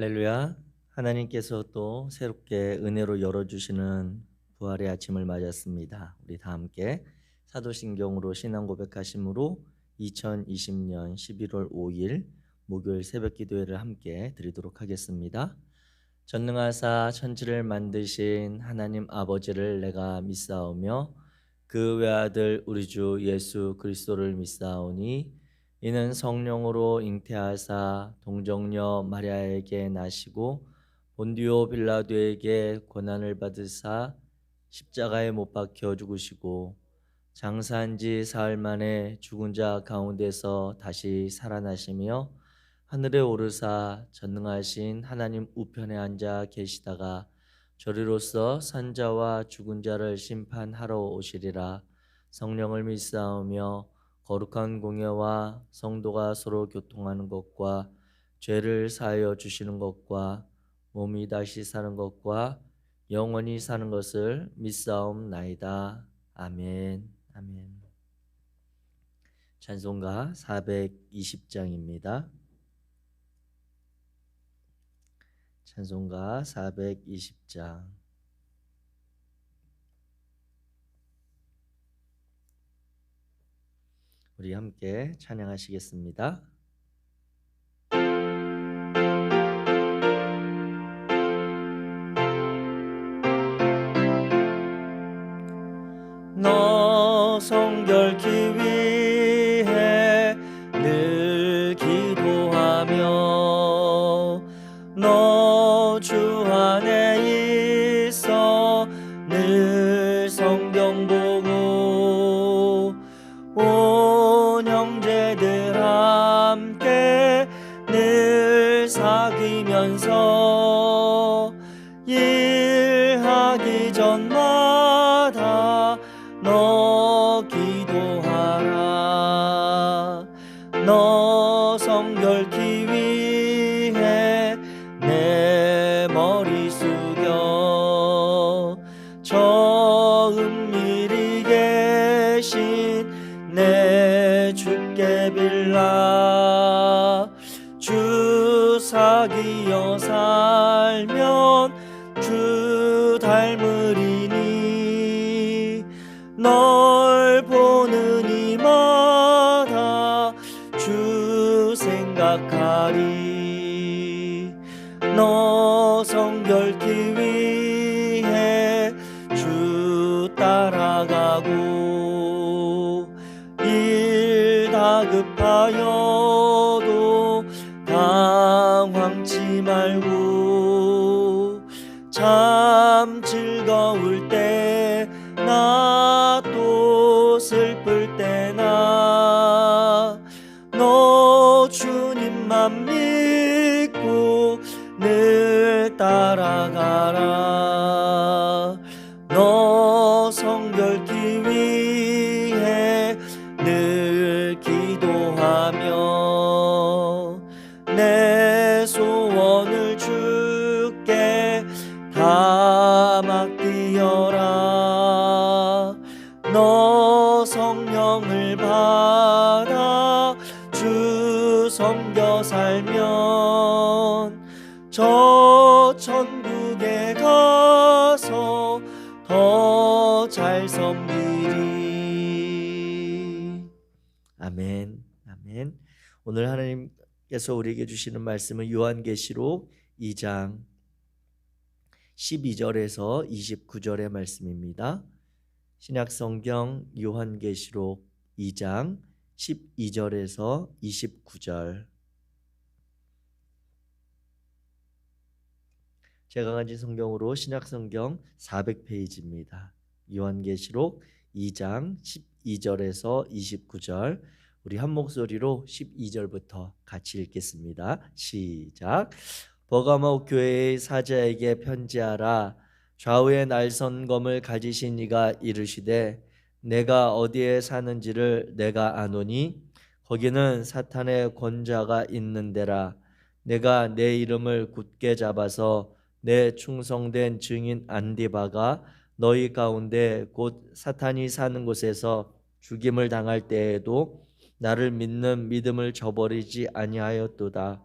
할렐루야. 하나님께서 또 새롭게 은혜로 열어주시는 부활의 아침을 맞았습니다. 우리 다 함께 사도신경으로 신앙 고백하심으로 2020년 11월 5일 목요일 새벽 기도회를 함께 드리도록 하겠습니다. 전능하사 천지를 만드신 하나님 아버지를 내가 믿사오며 그 외아들 우리 주 예수 그리스도를 믿사오니 이는 성령으로 잉태하사 동정녀 마리아에게 나시고 본디오 빌라도에게 고난을 받으사 십자가에 못 박혀 죽으시고 장사한 지 사흘 만에 죽은 자 가운데서 다시 살아나시며 하늘에 오르사 전능하신 하나님 우편에 앉아 계시다가 저리로서 산자와 죽은 자를 심판하러 오시리라. 성령을 믿사오며 거룩한 공예와 성도가 서로 교통하는 것과 죄를 사하여 주시는 것과 몸이 다시 사는 것과 영원히 사는 것을 믿사옵나이다. 아멘. 아멘. 찬송가 420장입니다. 찬송가 420장. 우리 함께 찬양하시겠습니다. 너 성결케 위해 늘 기도하며 너 주 안에 있어 늘 성경 보고 온 형제들 함께 늘 사귀면서 일하기 전마다 너 기도하라. 너 성결케 위해 내 머리 숙여 저 은밀히 계신 내 주께 빌라. 주 사귀어 살면 주 닮으리니 널 보는 이마다 주 생각하리. 너 성결케 위해 주 따라가고 일 다급하여도 당황치 말고 참 즐거울 때나 또 슬플 때나 너 주님만 믿고 늘 따라가라. 너 성결케 위해 늘 기도하며 내 소원을 주께 다 맡기어라. 너 성령을 받아 주 섬겨 살면 저 천국에 가서 더 잘 섬기리. 아멘. 아멘. 오늘 하나님께서 우리에게 주시는 말씀은 요한계시록 2장 12절에서 29절의 말씀입니다. 신약성경 요한계시록 2장 12절에서 29절. 제가 가진 성경으로 신약성경 400페이지입니다. 요한계시록 2장 12절에서 29절. 우리 한 목소리로 12절부터 같이 읽겠습니다. 시작. 버가모 교회의 사자에게 편지하라. 좌우의 날선검을 가지신 이가 이르시되 내가 어디에 사는지를 내가 아노니 거기는 사탄의 권자가 있는 데라. 내가 내 이름을 굳게 잡아서 내 충성된 증인 안디바가 너희 가운데 곧 사탄이 사는 곳에서 죽임을 당할 때에도 나를 믿는 믿음을 저버리지 아니하였도다.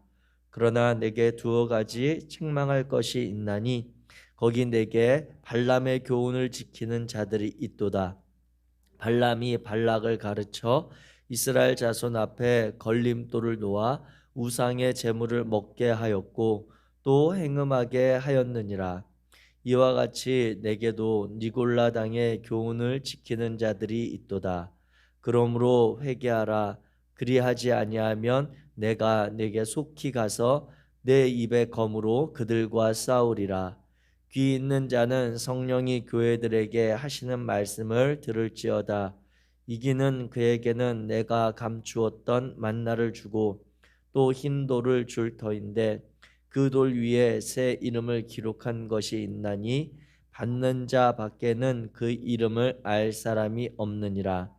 그러나 내게 두어 가지 책망할 것이 있나니 거기 내게 발람의 교훈을 지키는 자들이 있도다. 발람이 발락을 가르쳐 이스라엘 자손 앞에 걸림돌을 놓아 우상의 제물을 먹게 하였고 또 행음하게 하였느니라. 이와 같이 내게도 니골라 당의 교훈을 지키는 자들이 있도다. 그러므로 회개하라. 그리하지 아니하면 내가 내게 속히 가서 내 입의 검으로 그들과 싸우리라. 귀 있는 자는 성령이 교회들에게 하시는 말씀을 들을지어다. 이기는 그에게는 내가 감추었던 만나를 주고 또 흰 돌을 줄 터인데 그 돌 위에 새 이름을 기록한 것이 있나니 받는 자 밖에는 그 이름을 알 사람이 없느니라.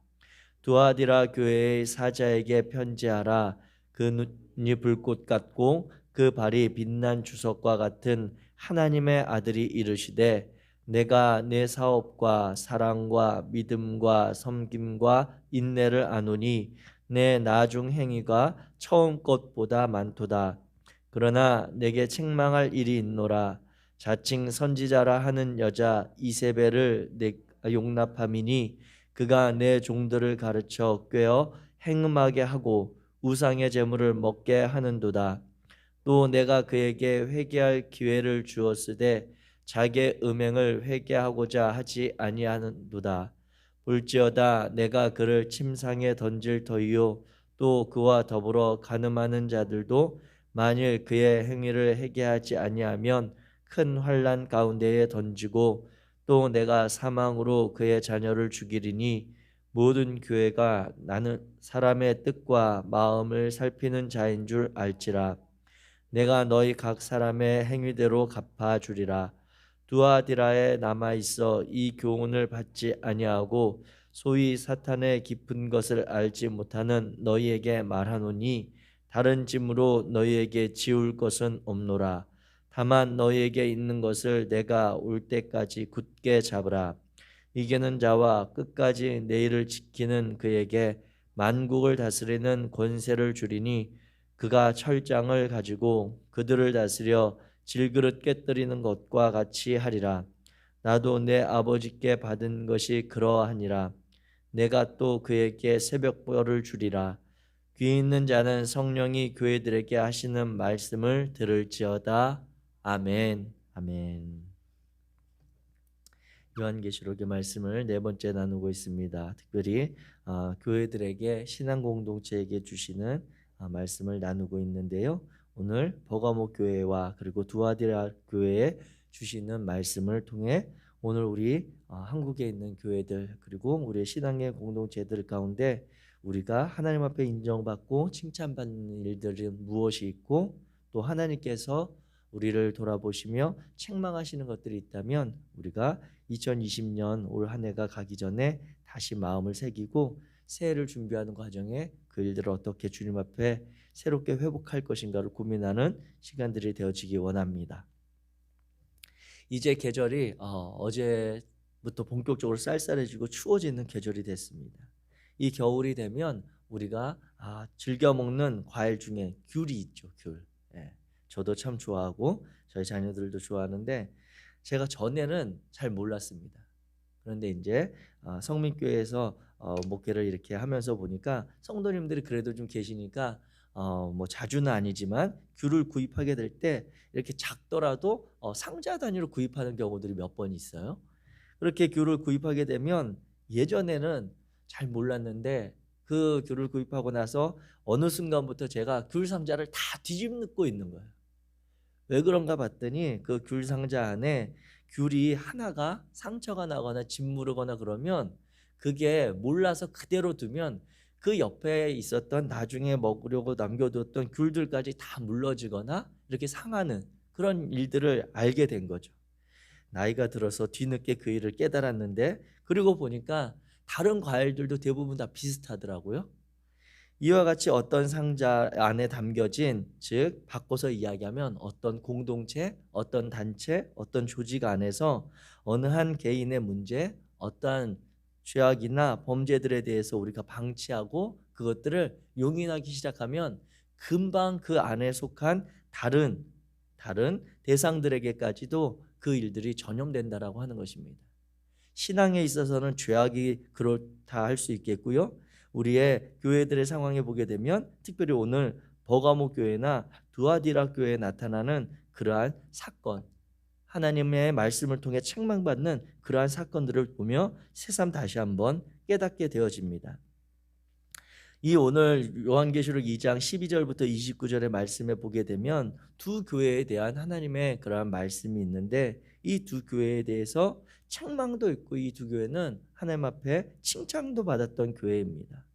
두아디라 교회의 사자에게 편지하라. 그 눈이 불꽃 같고 그 발이 빛난 주석과 같은 하나님의 아들이 이르시되 내가 내 사업과 사랑과 믿음과 섬김과 인내를 아노니 내 나중 행위가 처음 것보다 많도다. 그러나 내게 책망할 일이 있노라. 자칭 선지자라 하는 여자 이세벨을 내 용납함이니 그가 내 종들을 가르쳐 꿰어 행음하게 하고 우상의 제물을 먹게 하는도다. 또 내가 그에게 회개할 기회를 주었으되 자기의 음행을 회개하고자 하지 아니하는도다. 볼지어다 내가 그를 침상에 던질 터이요 또 그와 더불어 간음하는 자들도 만일 그의 행위를 회개하지 아니하면 큰 환난 가운데에 던지고 또 내가 사망으로 그의 자녀를 죽이리니 모든 교회가 나는 사람의 뜻과 마음을 살피는 자인 줄 알지라. 내가 너희 각 사람의 행위대로 갚아주리라. 두아디라에 남아 있어 이 교훈을 받지 아니하고 소위 사탄의 깊은 것을 알지 못하는 너희에게 말하노니 다른 짐으로 너희에게 지울 것은 없노라. 다만 너희에게 있는 것을 내가 올 때까지 굳게 잡으라. 이기는 자와 끝까지 내 일을 지키는 그에게 만국을 다스리는 권세를 주리니 그가 철장을 가지고 그들을 다스려 질그릇 깨뜨리는 것과 같이 하리라. 나도 내 아버지께 받은 것이 그러하니라. 내가 또 그에게 새벽벌을 주리라. 귀 있는 자는 성령이 교회들에게 하시는 말씀을 들을지어다. 아멘. 아멘. 요한계시록의 말씀을 네 번째 나누고 있습니다. 특별히 교회들에게 신앙 공동체에게 주시는 말씀을 나누고 있는데요. 오늘 버가모 교회와 그리고 두아디라 교회에 주시는 말씀을 통해 오늘 우리 한국에 있는 교회들 그리고 우리의 신앙의 공동체들 가운데 우리가 하나님 앞에 인정받고 칭찬받는 일들은 무엇이 있고 또 하나님께서 우리를 돌아보시며 책망하시는 것들이 있다면 우리가 2020년 올 한 해가 가기 전에 다시 마음을 새기고 새해를 준비하는 과정에 그 일들을 어떻게 주님 앞에 새롭게 회복할 것인가를 고민하는 시간들이 되어지기 원합니다. 이제 계절이 어제부터 본격적으로 쌀쌀해지고 추워지는 계절이 됐습니다. 이 겨울이 되면 우리가 즐겨 먹는 과일 중에 귤이 있죠. 귤. 예, 저도 참 좋아하고 저희 자녀들도 좋아하는데 제가 전에는 잘 몰랐습니다. 그런데 이제 성민교회에서 목회를 이렇게 하면서 보니까 성도님들이 그래도 좀 계시니까 뭐 자주는 아니지만 귤을 구입하게 될 때 이렇게 작더라도 상자 단위로 구입하는 경우들이 몇 번 있어요. 그렇게 귤을 구입하게 되면 예전에는 잘 몰랐는데 그 귤을 구입하고 나서 어느 순간부터 제가 귤 상자를 다 뒤집고 있는 거예요. 왜 그런가 봤더니 그 귤 상자 안에 귤이 하나가 상처가 나거나 짓무르거나 그러면 그게 몰라서 그대로 두면 그 옆에 있었던 나중에 먹으려고 남겨뒀던 귤들까지 다 물러지거나 이렇게 상하는 그런 일들을 알게 된 거죠. 나이가 들어서 뒤늦게 그 일을 깨달았는데 그리고 보니까 다른 과일들도 대부분 다 비슷하더라고요. 이와 같이 어떤 상자 안에 담겨진, 즉 바꿔서 이야기하면 어떤 공동체, 어떤 단체, 어떤 조직 안에서 어느 한 개인의 문제, 어떠한 죄악이나 범죄들에 대해서 우리가 방치하고 그것들을 용인하기 시작하면 금방 그 안에 속한 다른 대상들에게까지도 그 일들이 전염된다라고 하는 것입니다. 신앙에 있어서는 죄악이 그렇다 할 수 있겠고요. 우리의 교회들의 상황에 보게 되면 특별히 오늘 버가모 교회나 두아디라 교회에 나타나는 그러한 사건, 하나님의 말씀을 통해 책망받는 그러한 사건들을 보며 새삼 다시 한번 깨닫게 되어집니다. 이 오늘 요한계시록 2장 12절부터 29절의 말씀에 보게 되면 두 교회에 대한 하나님의 그러한 말씀이 있는데 이 두 교회에 대해서 책망도 있고 이 두 교회는 하나님 앞에 칭찬도 받았던 교회입니다.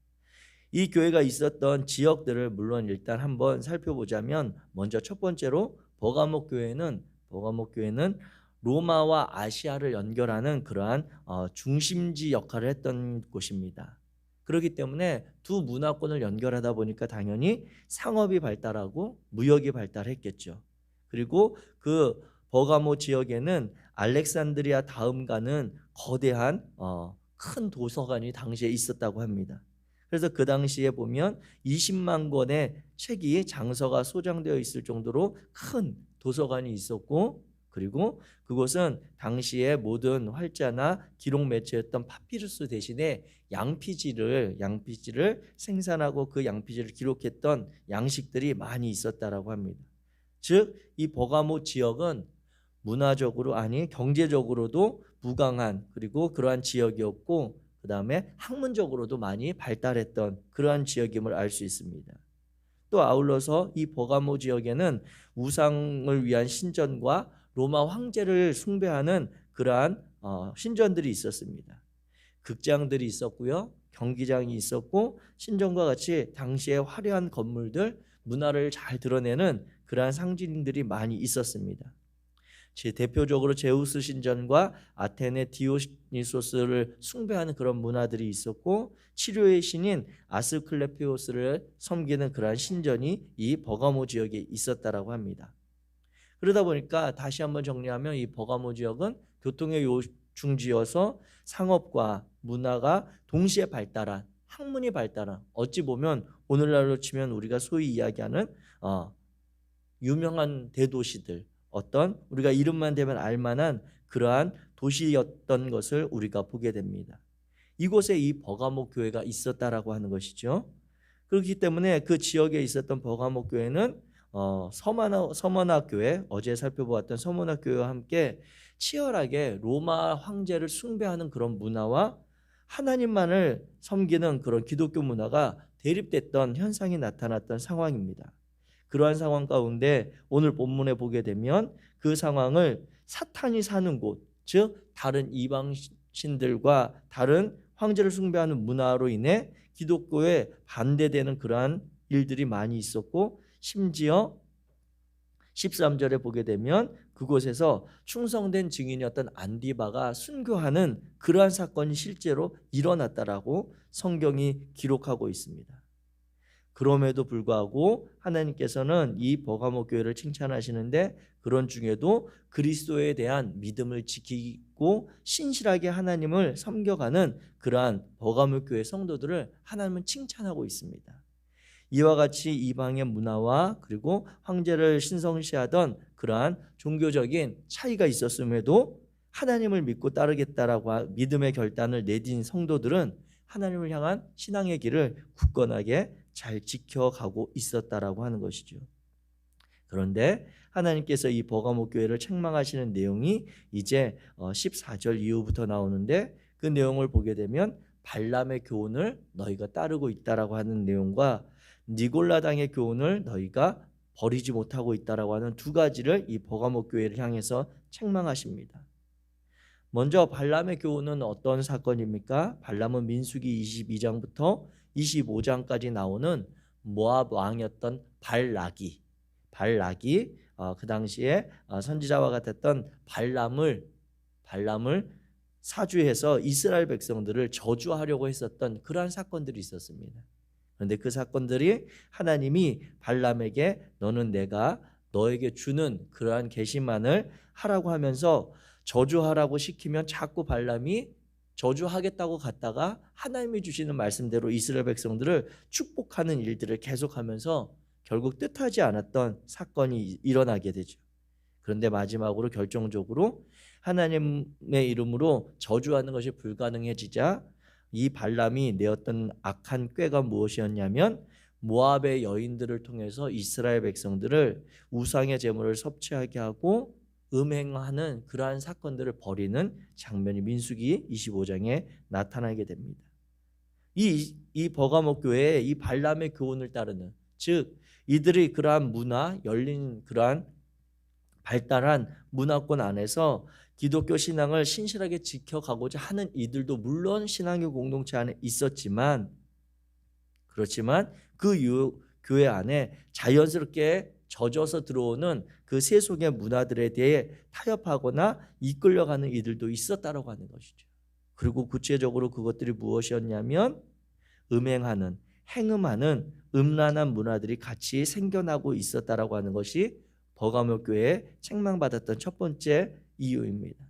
이 교회가 있었던 지역들을 물론 일단 한번 살펴보자면 먼저 첫 번째로 버가모 교회는 로마와 아시아를 연결하는 그러한 중심지 역할을 했던 곳입니다. 그렇기 때문에 두 문화권을 연결하다 보니까 당연히 상업이 발달하고 무역이 발달했겠죠. 그리고 그 버가모 지역에는 알렉산드리아 다음 가는 거대한 큰 도서관이 당시에 있었다고 합니다. 그래서 그 당시에 보면 20만 권의 책이 장서가 소장되어 있을 정도로 큰 도서관이 있었고, 그리고 그곳은 당시에 모든 활자나 기록 매체였던 파피루스 대신에 양피지를 생산하고 그 양피지를 기록했던 양식들이 많이 있었다라고 합니다. 즉 이 버가모 지역은 문화적으로 경제적으로도 부강한 그리고 그러한 지역이었고 그 다음에 학문적으로도 많이 발달했던 그러한 지역임을 알 수 있습니다. 또 아울러서 이 버가모 지역에는 우상을 위한 신전과 로마 황제를 숭배하는 그러한 신전들이 있었습니다. 극장들이 있었고요. 경기장이 있었고 신전과 같이 당시의 화려한 건물들, 문화를 잘 드러내는 그러한 상징들이 많이 있었습니다. 대표적으로 제우스 신전과 아테네 디오니소스를 숭배하는 그런 문화들이 있었고 치료의 신인 아스클레피오스를 섬기는 그러한 신전이 이 버가모 지역에 있었다라고 합니다. 그러다 보니까 다시 한번 정리하면 이 버가모 지역은 교통의 요충지여서 상업과 문화가 동시에 발달한, 학문이 발달한, 어찌 보면 오늘날로 치면 우리가 소위 이야기하는 유명한 대도시들, 어떤 우리가 이름만 대면 알만한 그러한 도시였던 것을 우리가 보게 됩니다. 이곳에 이 버가모 교회가 있었다라고 하는 것이죠. 그렇기 때문에 그 지역에 있었던 버가모 교회는 서머나 교회, 어제 살펴보았던 서머나 교회와 함께 치열하게 로마 황제를 숭배하는 그런 문화와 하나님만을 섬기는 그런 기독교 문화가 대립됐던 현상이 나타났던 상황입니다. 그러한 상황 가운데 오늘 본문에 보게 되면 그 상황을 사탄이 사는 곳, 즉 다른 이방신들과 다른 황제를 숭배하는 문화로 인해 기독교에 반대되는 그러한 일들이 많이 있었고 심지어 13절에 보게 되면 그곳에서 충성된 증인이었던 안디바가 순교하는 그러한 사건이 실제로 일어났다라고 성경이 기록하고 있습니다. 그럼에도 불구하고 하나님께서는 이 버가모 교회를 칭찬하시는데 그런 중에도 그리스도에 대한 믿음을 지키고 신실하게 하나님을 섬겨가는 그러한 버가모 교회 성도들을 하나님은 칭찬하고 있습니다. 이와 같이 이방의 문화와 그리고 황제를 신성시하던 그러한 종교적인 차이가 있었음에도 하나님을 믿고 따르겠다라고 믿음의 결단을 내딘 성도들은 하나님을 향한 신앙의 길을 굳건하게 잘 지켜가고 있었다라고 하는 것이죠. 그런데 하나님께서 이 버가모 교회를 책망하시는 내용이 이제 14절 이후부터 나오는데 그 내용을 보게 되면 발람의 교훈을 너희가 따르고 있다라고 하는 내용과 니골라당의 교훈을 너희가 버리지 못하고 있다라고 하는 두 가지를 이 버가모 교회를 향해서 책망하십니다. 먼저 발람의 교훈은 어떤 사건입니까? 발람은 민수기 22장부터 25장까지 나오는 모압 왕이었던 발락이 그 당시에 선지자와 같았던 발람을 사주해서 이스라엘 백성들을 저주하려고 했었던 그러한 사건들이 있었습니다. 그런데 그 사건들이 하나님이 발람에게 너는 내가 너에게 주는 그러한 계시만을 하라고 하면서 저주하라고 시키면 자꾸 발람이 저주하겠다고 갔다가 하나님이 주시는 말씀대로 이스라엘 백성들을 축복하는 일들을 계속하면서 결국 뜻하지 않았던 사건이 일어나게 되죠. 그런데 마지막으로 결정적으로 하나님의 이름으로 저주하는 것이 불가능해지자 이 발람이 내었던 악한 꾀가 무엇이었냐면 모압의 여인들을 통해서 이스라엘 백성들을 우상의 제물을 섭취하게 하고 음행하는 그러한 사건들을 벌이는 장면이 민수기 25장에 나타나게 됩니다. 이 버가모 교회에 이 발람의 교훈을 따르는, 즉 이들이 그러한 문화, 열린 그러한 발달한 문화권 안에서 기독교 신앙을 신실하게 지켜가고자 하는 이들도 물론 신앙의 공동체 안에 있었지만, 그렇지만 그 교회 안에 자연스럽게 젖어서 들어오는 그 세속의 문화들에 대해 타협하거나 이끌려가는 이들도 있었다라고 하는 것이죠. 그리고 구체적으로 그것들이 무엇이었냐면 음행하는, 행음하는 음란한 문화들이 같이 생겨나고 있었다라고 하는 것이 버가모 교회에 책망받았던 첫 번째 이유입니다.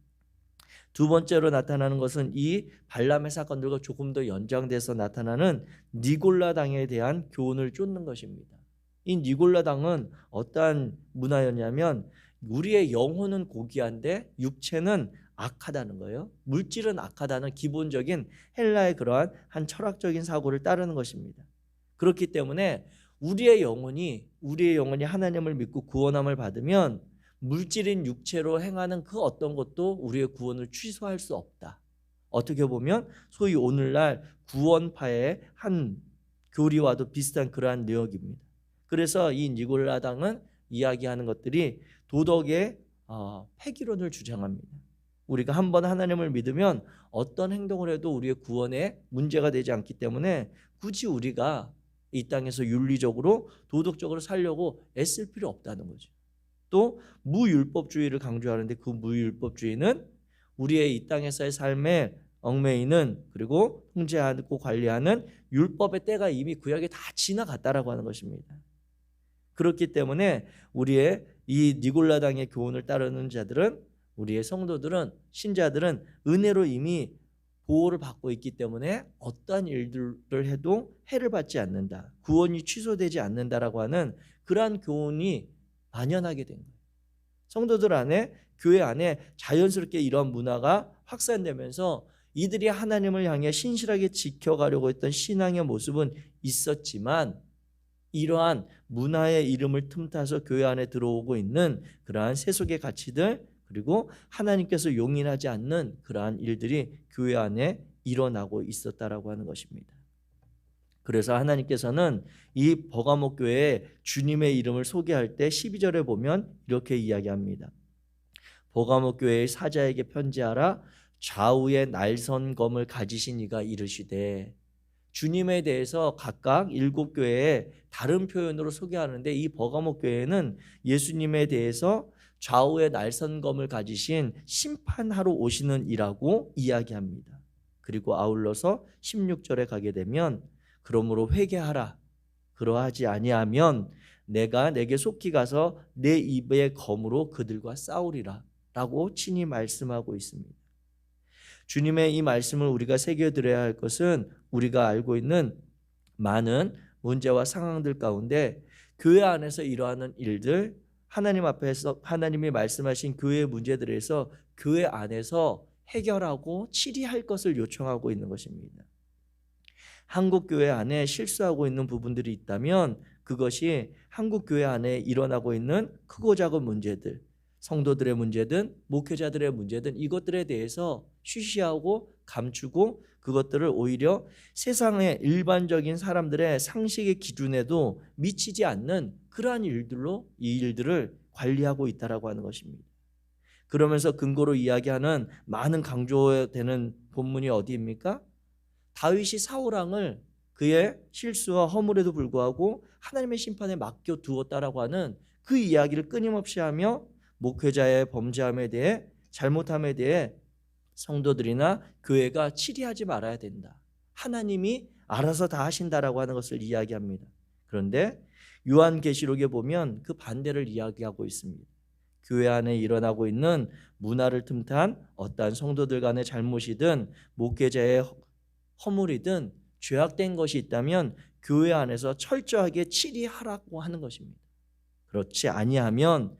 두 번째로 나타나는 것은 이 발람의 사건들과 조금 더 연장돼서 나타나는 니골라당에 대한 교훈을 쫓는 것입니다. 이 니골라당은 어떠한 문화였냐면 우리의 영혼은 고귀한데 육체는 악하다는 거예요. 물질은 악하다는 기본적인 헬라의 그러한 한 철학적인 사고를 따르는 것입니다. 그렇기 때문에 우리의 영혼이 하나님을 믿고 구원함을 받으면 물질인 육체로 행하는 그 어떤 것도 우리의 구원을 취소할 수 없다. 어떻게 보면 소위 오늘날 구원파의 한 교리와도 비슷한 그러한 내용입니다. 그래서 이 니골라당은 이야기하는 것들이 도덕의 폐기론을 주장합니다. 우리가 한번 하나님을 믿으면 어떤 행동을 해도 우리의 구원에 문제가 되지 않기 때문에 굳이 우리가 이 땅에서 윤리적으로 도덕적으로 살려고 애쓸 필요 없다는 거죠. 또 무율법주의를 강조하는데 그 무율법주의는 우리의 이 땅에서의 삶에 얽매이는, 그리고 통제하고 관리하는 율법의 때가 이미 구약에 다 지나갔다라고 하는 것입니다. 그렇기 때문에 우리의 이 니골라당의 교훈을 따르는 자들은, 우리의 성도들은, 신자들은 은혜로 이미 보호를 받고 있기 때문에 어떠한 일들을 해도 해를 받지 않는다, 구원이 취소되지 않는다라고 하는 그러한 교훈이 만연하게 된 거예요. 성도들 안에, 교회 안에 자연스럽게 이런 문화가 확산되면서 이들이 하나님을 향해 신실하게 지켜가려고 했던 신앙의 모습은 있었지만 이러한 문화의 이름을 틈타서 교회 안에 들어오고 있는 그러한 세속의 가치들, 그리고 하나님께서 용인하지 않는 그러한 일들이 교회 안에 일어나고 있었다라고 하는 것입니다. 그래서 하나님께서는 이 버가모 교회에 주님의 이름을 소개할 때 12절에 보면 이렇게 이야기합니다. 버가모 교회의 사자에게 편지하라. 좌우에 날선검을 가지신 이가 이르시되. 주님에 대해서 각각 7교회에 다른 표현으로 소개하는데 이 버가모 교회는 예수님에 대해서 좌우에 날선검을 가지신 심판하러 오시는 이라고 이야기합니다. 그리고 아울러서 16절에 가게 되면 그러므로 회개하라. 그러하지 아니하면 내가 내게 속히 가서 내 입의 검으로 그들과 싸우리라 라고 친히 말씀하고 있습니다. 주님의 이 말씀을 우리가 새겨들어야 할 것은 우리가 알고 있는 많은 문제와 상황들 가운데 교회 안에서 일어나는 일들, 하나님 앞에서 하나님이 말씀하신 교회의 문제들에서 교회 안에서 해결하고 치리할 것을 요청하고 있는 것입니다. 한국 교회 안에 실수하고 있는 부분들이 있다면 그것이 한국 교회 안에 일어나고 있는 크고 작은 문제들, 성도들의 문제든 목회자들의 문제든 이것들에 대해서 쉬쉬하고 감추고 그것들을 오히려 세상의 일반적인 사람들의 상식의 기준에도 미치지 않는 그러한 일들로 이 일들을 관리하고 있다라고 하는 것입니다. 그러면서 근거로 이야기하는 많은 강조되는 본문이 어디입니까? 다윗이 사울왕을 그의 실수와 허물에도 불구하고 하나님의 심판에 맡겨두었다라고 하는 그 이야기를 끊임없이 하며 목회자의 범죄함에 대해, 잘못함에 대해 성도들이나 교회가 치리하지 말아야 된다, 하나님이 알아서 다 하신다라고 하는 것을 이야기합니다. 그런데 요한계시록에 보면 그 반대를 이야기하고 있습니다. 교회 안에 일어나고 있는 문화를 틈탄 어떠한 성도들 간의 잘못이든 목회자의 허물이든 죄악된 것이 있다면 교회 안에서 철저하게 치리하라고 하는 것입니다. 그렇지 아니하면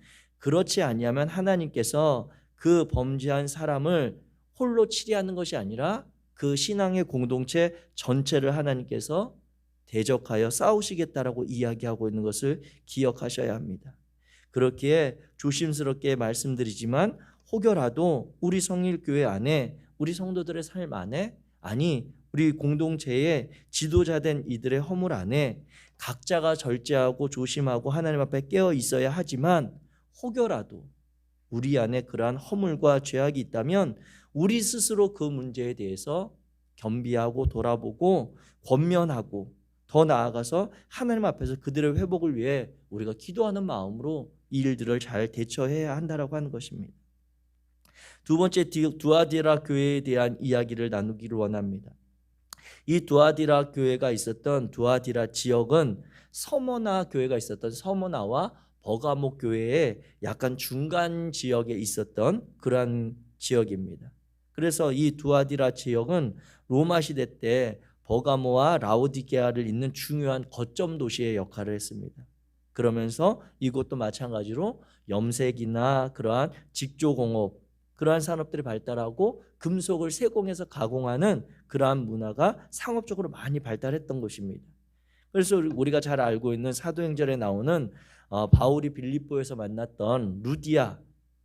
하나님께서 그 범죄한 사람을 홀로 치리하는 것이 아니라 그 신앙의 공동체 전체를 하나님께서 대적하여 싸우시겠다라고 이야기하고 있는 것을 기억하셔야 합니다. 그렇기에 조심스럽게 말씀드리지만 혹여라도 우리 성일교회 안에, 우리 성도들의 삶 안에, 아니 우리 공동체의 지도자된 이들의 허물 안에 각자가 절제하고 조심하고 하나님 앞에 깨어 있어야 하지만, 혹여라도 우리 안에 그러한 허물과 죄악이 있다면 우리 스스로 그 문제에 대해서 겸비하고 돌아보고 권면하고, 더 나아가서 하나님 앞에서 그들의 회복을 위해 우리가 기도하는 마음으로 이 일들을 잘 대처해야 한다라고 하는 것입니다. 두 번째, 두아디라 교회에 대한 이야기를 나누기를 원합니다. 이 두아디라 교회가 있었던 두아디라 지역은 서머나 교회가 있었던 서머나와 버가모 교회의 약간 중간 지역에 있었던 그러한 지역입니다. 그래서 이 두아디라 지역은 로마 시대 때 버가모와 라오디게아를 잇는 중요한 거점 도시의 역할을 했습니다. 그러면서 이곳도 마찬가지로 염색이나 그러한 직조공업, 그러한 산업들이 발달하고 금속을 세공해서 가공하는 그러한 문화가 상업적으로 많이 발달했던 곳입니다. 그래서 우리가 잘 알고 있는 사도행전에 나오는 바울이 빌립보에서 만났던 루디아,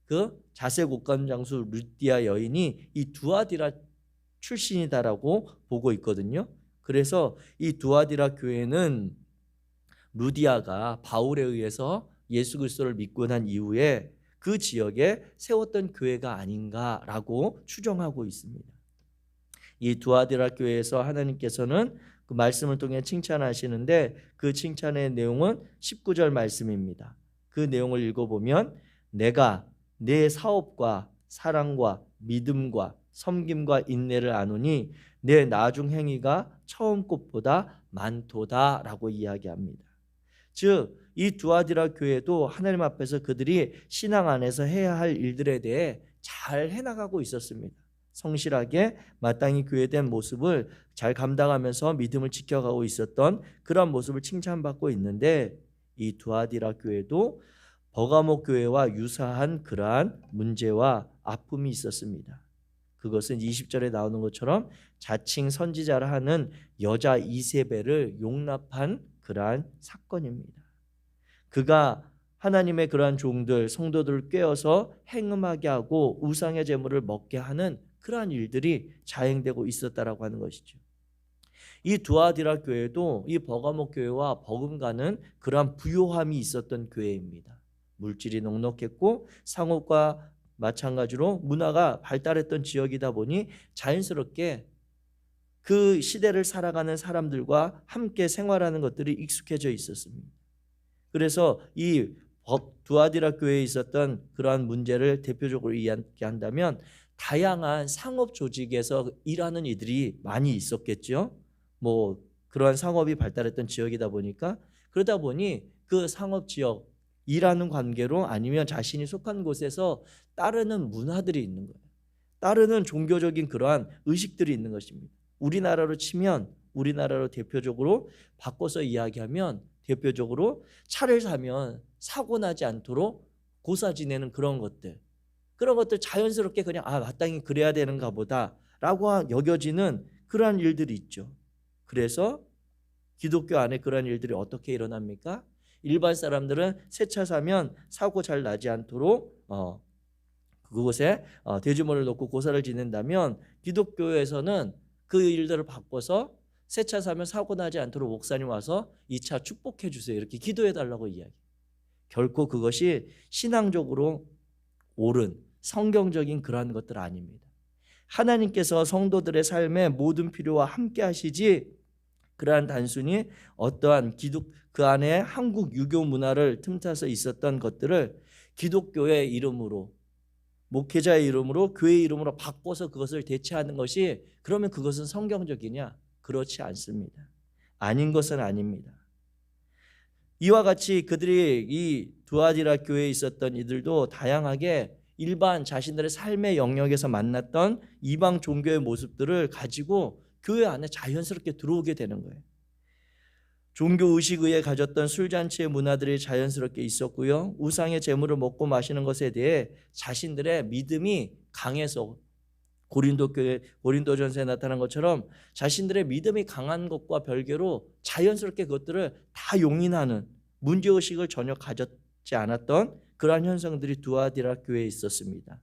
그 자색 옷감 장수 루디아 여인이 이 두아디라 출신이다라고 보고 있거든요. 그래서 이 두아디라 교회는 루디아가 바울에 의해서 예수 그리스도를 믿고 난 이후에 그 지역에 세웠던 교회가 아닌가라고 추정하고 있습니다. 이 두아디라 교회에서 하나님께서는 그 말씀을 통해 칭찬하시는데, 그 칭찬의 내용은 19절 말씀입니다. 그 내용을 읽어보면, 내가 내 사업과 사랑과 믿음과 섬김과 인내를 아노니 내 나중 행위가 처음 것보다 많도다 라고 이야기합니다. 즉 이 두아디라 교회도 하나님 앞에서 그들이 신앙 안에서 해야 할 일들에 대해 잘 해나가고 있었습니다. 성실하게 마땅히 교회된 모습을 잘 감당하면서 믿음을 지켜가고 있었던 그런 모습을 칭찬받고 있는데, 이 두아디라 교회도 버가모 교회와 유사한 그러한 문제와 아픔이 있었습니다. 그것은 20절에 나오는 것처럼 자칭 선지자라 하는 여자 이세벨을 용납한 그러한 사건입니다. 그가 하나님의 그러한 종들, 성도들을 꿰어서 행음하게 하고 우상의 제물을 먹게 하는 그러한 일들이 자행되고 있었다라고 하는 것이죠. 이 두아디라 교회도 이 버가모 교회와 버금가는 그러한 부요함이 있었던 교회입니다. 물질이 넉넉했고 상업과 마찬가지로 문화가 발달했던 지역이다 보니 자연스럽게 그 시대를 살아가는 사람들과 함께 생활하는 것들이 익숙해져 있었습니다. 그래서 이 두아디라 교회에 있었던 그러한 문제를 대표적으로 이야기한다면, 다양한 상업 조직에서 일하는 이들이 많이 있었겠죠. 뭐 그러한 상업이 발달했던 지역이다 보니까, 그러다 보니 그 상업 지역 일하는 관계로 아니면 자신이 속한 곳에서 따르는 문화들이 있는 거예요. 따르는 종교적인 그러한 의식들이 있는 것입니다. 우리나라로 치면, 우리나라로 대표적으로 바꿔서 이야기하면, 대표적으로 차를 사면 사고 나지 않도록 고사 지내는 그런 것들 자연스럽게 그냥 마땅히 그래야 되는가 보다 라고 여겨지는 그러한 일들이 있죠. 그래서 기독교 안에 그러한 일들이 어떻게 일어납니까? 일반 사람들은 새 차 사면 사고 잘 나지 않도록 그곳에 대주머니를 놓고 고사를 지낸다면, 기독교에서는 그 일들을 바꿔서 새 차 사면 사고 나지 않도록 목사님 와서 이 차 축복해 주세요, 이렇게 기도해 달라고 이야기. 결코 그것이 신앙적으로 옳은 성경적인 그러한 것들 아닙니다. 하나님께서 성도들의 삶의 모든 필요와 함께 하시지, 그러한 단순히 어떠한 그 안에 한국 유교 문화를 틈타서 있었던 것들을 기독교의 이름으로, 목회자의 이름으로, 교회의 이름으로 바꿔서 그것을 대체하는 것이, 그러면 그것은 성경적이냐? 그렇지 않습니다. 아닌 것은 아닙니다. 이와 같이 그들이 이 두아디라 교회에 있었던 이들도 다양하게 일반 자신들의 삶의 영역에서 만났던 이방 종교의 모습들을 가지고 교회 안에 자연스럽게 들어오게 되는 거예요. 종교의식에 가졌던 술잔치의 문화들이 자연스럽게 있었고요. 우상의 제물을 먹고 마시는 것에 대해 자신들의 믿음이 강해서 고린도전서에 나타난 것처럼 자신들의 믿음이 강한 것과 별개로 자연스럽게 그것들을 다 용인하는 문제의식을 전혀 가졌지 않았던 그러한 현상들이 두아디라 교회에 있었습니다.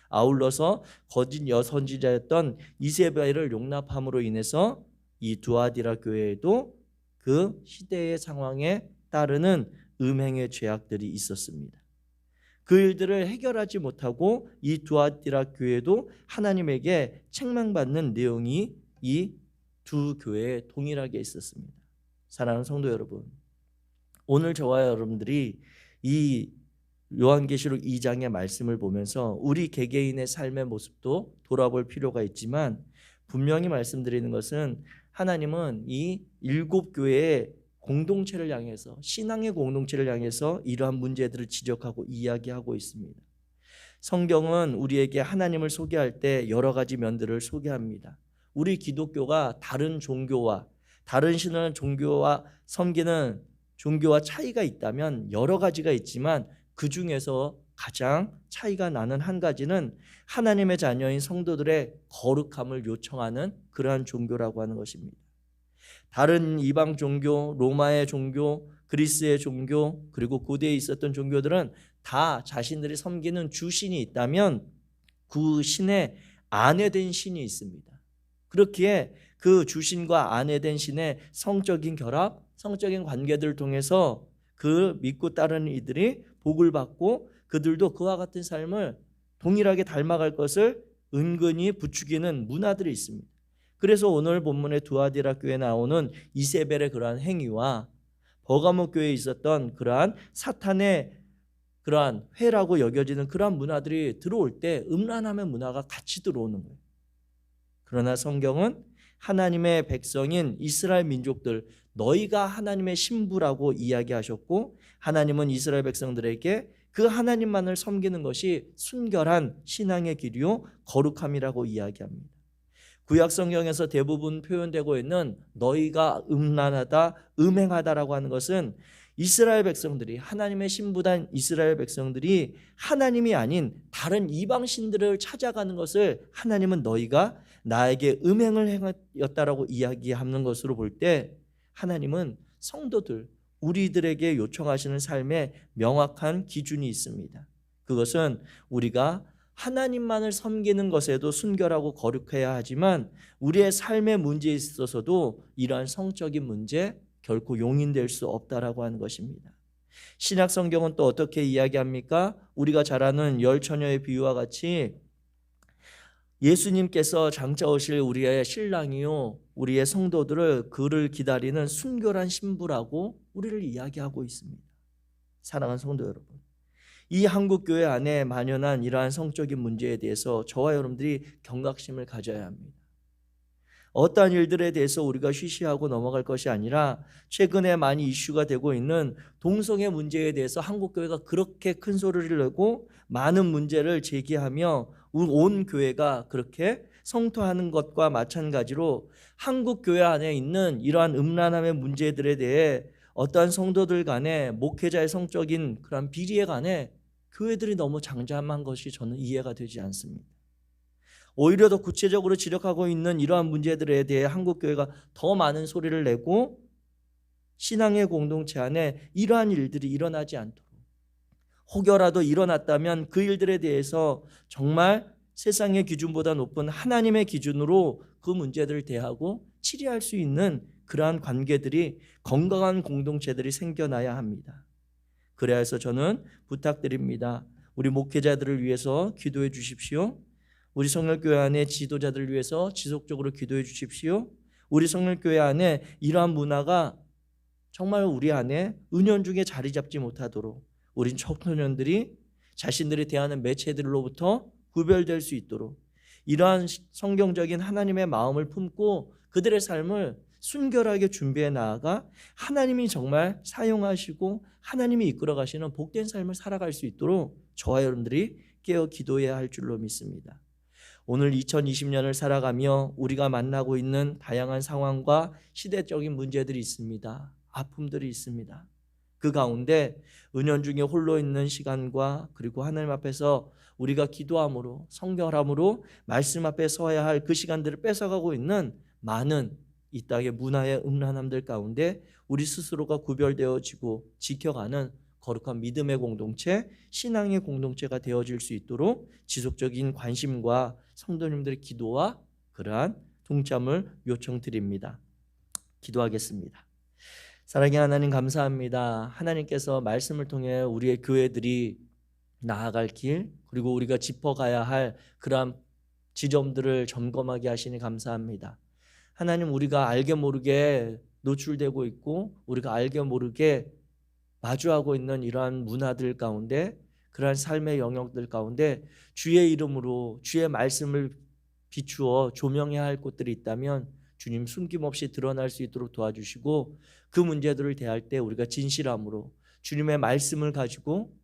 아울러서 거짓 여선지자였던 이세벨을 용납함으로 인해서 이 두아디라 교회에도 그 시대의 상황에 따르는 음행의 죄악들이 있었습니다. 그 일들을 해결하지 못하고 이 두아디라 교회도 하나님에게 책망받는 내용이 이 두 교회에 동일하게 있었습니다. 사랑하는 성도 여러분, 오늘 저와 여러분들이 이 요한계시록 2장의 말씀을 보면서 우리 개개인의 삶의 모습도 돌아볼 필요가 있지만, 분명히 말씀드리는 것은 하나님은 이 7교회의 공동체를 향해서, 신앙의 공동체를 향해서 이러한 문제들을 지적하고 이야기하고 있습니다. 성경은 우리에게 하나님을 소개할 때 여러 가지 면들을 소개합니다. 우리 기독교가 다른 종교와 다른 신앙 종교와 섬기는 종교와 차이가 있다면 여러 가지가 있지만, 그 중에서 가장 차이가 나는 한 가지는 하나님의 자녀인 성도들의 거룩함을 요청하는 그러한 종교라고 하는 것입니다. 다른 이방 종교, 로마의 종교, 그리스의 종교, 그리고 고대에 있었던 종교들은 다 자신들이 섬기는 주신이 있다면 그 신의 아내된 신이 있습니다. 그렇기에 그 주신과 아내된 신의 성적인 결합, 성적인 관계들을 통해서 그 믿고 따르는 이들이 복을 받고 그들도 그와 같은 삶을 동일하게 닮아갈 것을 은근히 부추기는 문화들이 있습니다. 그래서 오늘 본문의 두아디라 교회에 나오는 이세벨의 그러한 행위와 버가모 교회에 있었던 그러한 사탄의 그러한 회라고 여겨지는 그러한 문화들이 들어올 때 음란함의 문화가 같이 들어오는 거예요. 그러나 성경은 하나님의 백성인 이스라엘 민족들, 너희가 하나님의 신부라고 이야기하셨고, 하나님은 이스라엘 백성들에게 그 하나님만을 섬기는 것이 순결한 신앙의 길이요 거룩함이라고 이야기합니다. 구약 성경에서 대부분 표현되고 있는 너희가 음란하다, 음행하다라고 하는 것은 이스라엘 백성들이, 하나님의 신부단 이스라엘 백성들이 하나님이 아닌 다른 이방 신들을 찾아가는 것을 하나님은 너희가 나에게 음행을 행하였다라고 이야기하는 것으로 볼 때, 하나님은 성도들, 우리들에게 요청하시는 삶에 명확한 기준이 있습니다. 그것은 우리가 하나님만을 섬기는 것에도 순결하고 거룩해야 하지만 우리의 삶의 문제에 있어서도 이러한 성적인 문제 결코 용인될 수 없다라고 하는 것입니다. 신약 성경은 또 어떻게 이야기합니까? 우리가 잘 아는 열 처녀의 비유와 같이 예수님께서 장차 오실 우리의 신랑이요 우리의 성도들을 그를 기다리는 순결한 신부라고 우리를 이야기하고 있습니다. 사랑하는 성도 여러분, 이 한국교회 안에 만연한 이러한 성적인 문제에 대해서 저와 여러분들이 경각심을 가져야 합니다. 어떠한 일들에 대해서 우리가 쉬쉬하고 넘어갈 것이 아니라 최근에 많이 이슈가 되고 있는 동성애 문제에 대해서 한국교회가 그렇게 큰 소리를 내고 많은 문제를 제기하며 온 교회가 그렇게 성토하는 것과 마찬가지로 한국교회 안에 있는 이러한 음란함의 문제들에 대해 어떠한 성도들 간에 목회자의 성적인 그런 비리에 관해 교회들이 너무 장잠한 것이 저는 이해가 되지 않습니다. 오히려 더 구체적으로 지적하고 있는 이러한 문제들에 대해 한국교회가 더 많은 소리를 내고 신앙의 공동체 안에 이러한 일들이 일어나지 않도록, 혹여라도 일어났다면 그 일들에 대해서 정말 세상의 기준보다 높은 하나님의 기준으로 그 문제들을 대하고 치리할 수 있는 그러한 관계들이, 건강한 공동체들이 생겨나야 합니다. 그래야 해서 저는 부탁드립니다. 우리 목회자들을 위해서 기도해 주십시오. 우리 성결교회 안에 지도자들을 위해서 지속적으로 기도해 주십시오. 우리 성결교회 안에 이러한 문화가 정말 우리 안에 은연중에 자리 잡지 못하도록 우린 청소년들이 자신들이 대하는 매체들로부터 구별될 수 있도록 이러한 성경적인 하나님의 마음을 품고 그들의 삶을 순결하게 준비해 나아가 하나님이 정말 사용하시고 하나님이 이끌어 가시는 복된 삶을 살아갈 수 있도록 저와 여러분들이 깨어 기도해야 할 줄로 믿습니다. 오늘 2020년을 살아가며 우리가 만나고 있는 다양한 상황과 시대적인 문제들이 있습니다. 아픔들이 있습니다. 그 가운데 은연중에 홀로 있는 시간과 그리고 하나님 앞에서 우리가 기도함으로 성결함으로 말씀 앞에 서야 할 그 시간들을 뺏어가고 있는 많은 이 땅의 문화의 음란함들 가운데 우리 스스로가 구별되어지고 지켜가는 거룩한 믿음의 공동체, 신앙의 공동체가 되어질 수 있도록 지속적인 관심과 성도님들의 기도와 그러한 동참을 요청드립니다. 기도하겠습니다. 사랑의 하나님, 감사합니다. 하나님께서 말씀을 통해 우리의 교회들이 나아갈 길, 그리고 우리가 짚어가야 할 그러한 지점들을 점검하게 하시니 감사합니다. 하나님, 우리가 알게 모르게 노출되고 있고 우리가 알게 모르게 마주하고 있는 이러한 문화들 가운데, 그러한 삶의 영역들 가운데 주의 이름으로 주의 말씀을 비추어 조명해야 할 곳들이 있다면 주님 숨김없이 드러날 수 있도록 도와주시고, 그 문제들을 대할 때 우리가 진실함으로 주님의 말씀을 가지고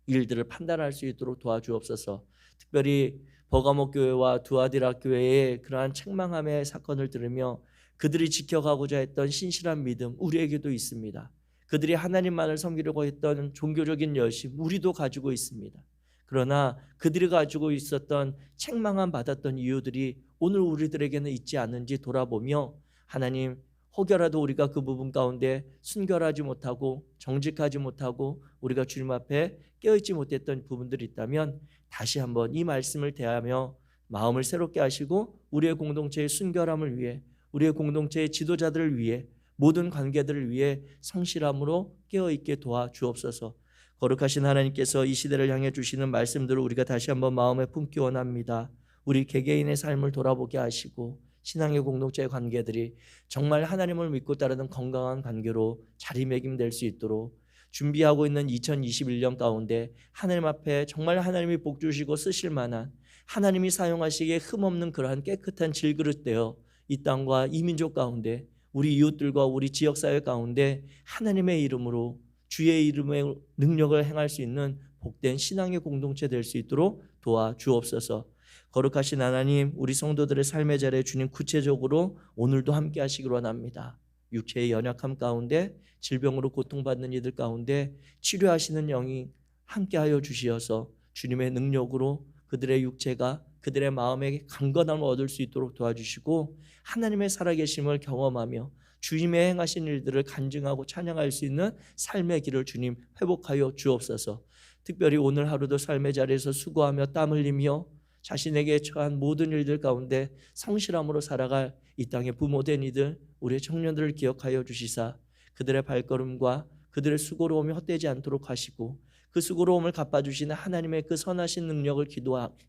일들을 판단할 수 있도록 도와주옵소서. 특별히 버가모 교회와 두아디라 교회의 그러한 책망함의 사건을 들으며 그들이 지켜가고자 했던 신실한 믿음 우리에게도 있습니다. 그들이 하나님만을 섬기려고 했던 종교적인 열심 우리도 가지고 있습니다. 그러나 그들이 가지고 있었던 책망함 받았던 이유들이 오늘 우리들에게는 있지 않는지 돌아보며, 하나님, 혹여라도 우리가 그 부분 가운데 순결하지 못하고 정직하지 못하고 우리가 주님 앞에 깨어있지 못했던 부분들이 있다면 다시 한번 이 말씀을 대하며 마음을 새롭게 하시고 우리의 공동체의 순결함을 위해, 우리의 공동체의 지도자들을 위해, 모든 관계들을 위해 성실함으로 깨어있게 도와주옵소서. 거룩하신 하나님께서 이 시대를 향해 주시는 말씀들을 우리가 다시 한번 마음에 품기 원합니다. 우리 개개인의 삶을 돌아보게 하시고 신앙의 공동체의 관계들이 정말 하나님을 믿고 따르는 건강한 관계로 자리매김될 수 있도록 준비하고 있는 2021년 가운데 하나님 앞에 정말 하나님이 복 주시고 쓰실 만한, 하나님이 사용하시기에 흠없는 그러한 깨끗한 질그릇 되어 이 땅과 이 민족 가운데, 우리 이웃들과 우리 지역사회 가운데 하나님의 이름으로 주의 이름의 능력을 행할 수 있는 복된 신앙의 공동체 될 수 있도록 도와주옵소서. 거룩하신 하나님, 우리 성도들의 삶의 자리에 주님 구체적으로 오늘도 함께 하시기로 원합니다. 육체의 연약함 가운데, 질병으로 고통받는 이들 가운데 치료하시는 영이 함께하여 주시어서 주님의 능력으로 그들의 육체가 그들의 마음의 강건함을 얻을 수 있도록 도와주시고, 하나님의 살아계심을 경험하며 주님의 행하신 일들을 간증하고 찬양할 수 있는 삶의 길을 주님 회복하여 주옵소서. 특별히 오늘 하루도 삶의 자리에서 수고하며 땀 흘리며 자신에게 처한 모든 일들 가운데 성실함으로 살아갈 이 땅의 부모된 이들, 우리의 청년들을 기억하여 주시사 그들의 발걸음과 그들의 수고로움이 헛되지 않도록 하시고, 그 수고로움을 갚아주시는 하나님의 그 선하신 능력을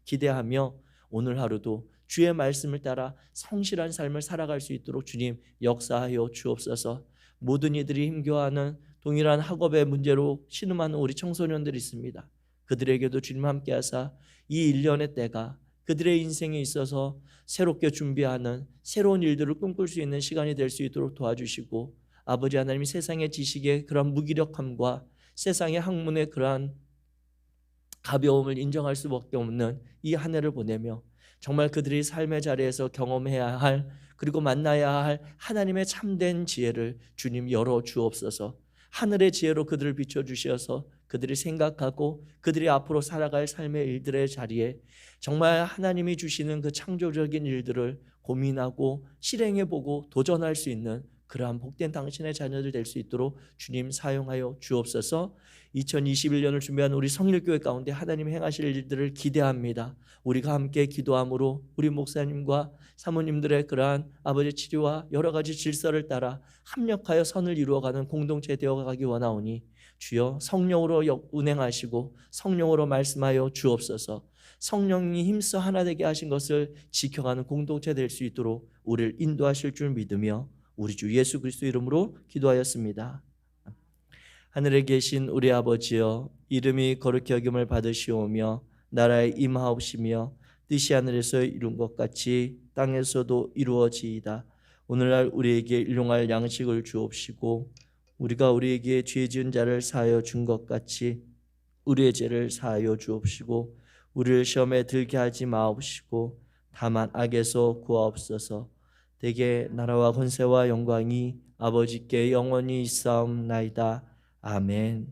기대하며 오늘 하루도 주의 말씀을 따라 성실한 삶을 살아갈 수 있도록 주님 역사하여 주옵소서. 모든 이들이 힘겨워하는 동일한 학업의 문제로 신음하는 우리 청소년들이 있습니다. 그들에게도 주님 함께하사 이 1년의 때가 그들의 인생에 있어서 새롭게 준비하는 새로운 일들을 꿈꿀 수 있는 시간이 될 수 있도록 도와주시고, 아버지 하나님이 세상의 지식의 그런 무기력함과 세상의 학문의 그러한 가벼움을 인정할 수밖에 없는 이 한 해를 보내며 정말 그들이 삶의 자리에서 경험해야 할, 그리고 만나야 할 하나님의 참된 지혜를 주님 열어 주옵소서. 하늘의 지혜로 그들을 비춰주셔서 그들이 생각하고 그들이 앞으로 살아갈 삶의 일들의 자리에 정말 하나님이 주시는 그 창조적인 일들을 고민하고 실행해보고 도전할 수 있는 그러한 복된 당신의 자녀들 될 수 있도록 주님 사용하여 주옵소서. 2021년을 준비한 우리 성일교회 가운데 하나님 행하실 일들을 기대합니다. 우리가 함께 기도함으로 우리 목사님과 사모님들의 그러한 아버지 치료와 여러 가지 질서를 따라 합력하여 선을 이루어가는 공동체 되어가기 원하오니 주여 성령으로 운행하시고 성령으로 말씀하여 주옵소서. 성령이 힘써 하나 되게 하신 것을 지켜가는 공동체 될 수 있도록 우리를 인도하실 줄 믿으며 우리 주 예수 그리스도 이름으로 기도하였습니다. 하늘에 계신 우리 아버지여, 이름이 거룩히 여김을 받으시오며 나라에 임하옵시며 뜻이 하늘에서 이룬 것 같이 땅에서도 이루어지이다. 오늘날 우리에게 일용할 양식을 주옵시고 우리가 우리에게 죄 지은 자를 사하여 준 것 같이 우리의 죄를 사하여 주옵시고 우리를 시험에 들게 하지 마옵시고 다만 악에서 구하옵소서. 대개 나라와 권세와 영광이 아버지께 영원히 있사옵나이다. 아멘.